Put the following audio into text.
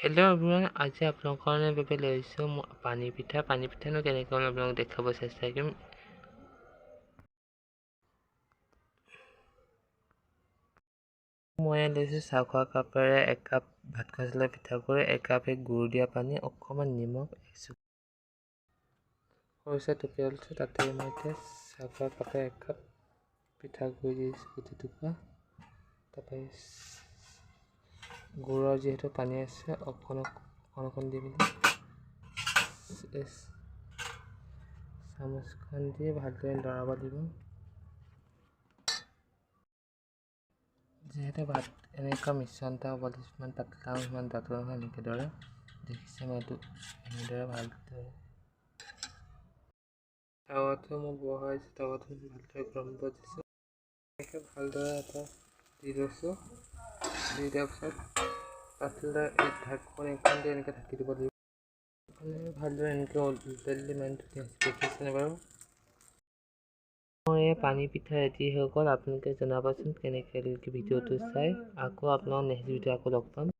Hello' everyone, আজি আপোনালোকৰ কাৰণে বাবে লৈ আহিছোঁ পানী পিঠা। পানী পিঠানো কেনেকৈ আপোনালোকক দেখাব চেষ্টা কৰিম। মই লৈছোঁ চাহ খোৱা কাপেৰে 1 কাপ ভাত খোৱা চাউলৰ পিঠাগুড়ি, 1 কাপ গুড় দিয়া পানী, অকণমান নিমখ, সৰিষা টুকি লৈছোঁ। তাতে মই এতিয়া চাহ খোৱা কাপেৰে 1 কাপ পিঠাগুড়ি দি দিছোঁ গুটি টুকুৰা। তাৰপৰা গুড়ৰ যিহেতু পানী আছে অকণ দি মেলি চামুচখন দি ভালদৰে লৰাব লাগিব। যিহেতু ভাত এনেকুৱা মিশ্ৰণ এটা হ'ব, সিমান পাতলা সিমান ডাঠো নহয়, এনেকৈ দৰে দেখিছে মই এইটো এনেদৰে ভালদৰে টাৱাটো মই বহাইছোঁ। টাৱাটো ভালদৰে গৰম হ'ব দিছোঁ। এনেকৈ ভালদৰে এটা দি লৈছোঁ। দি দিয়াৰ পিছত পাতলা এই ঢাকোন দি এনেকৈ ঢাকি দিব লাগিব। ভালদৰে এনেকৈ উলটাই দিলে ইমান ধুনীয়া দেখিছেনে বাৰু? এই পানী পিঠা ৰেডি হৈ গ'ল। আপোনালোকে জনাবচোন কেনেকৈ ভিডিঅ'টো চাই। আকৌ আপোনাক নেক্সট ভিডিঅ' আকৌ লগ পাম।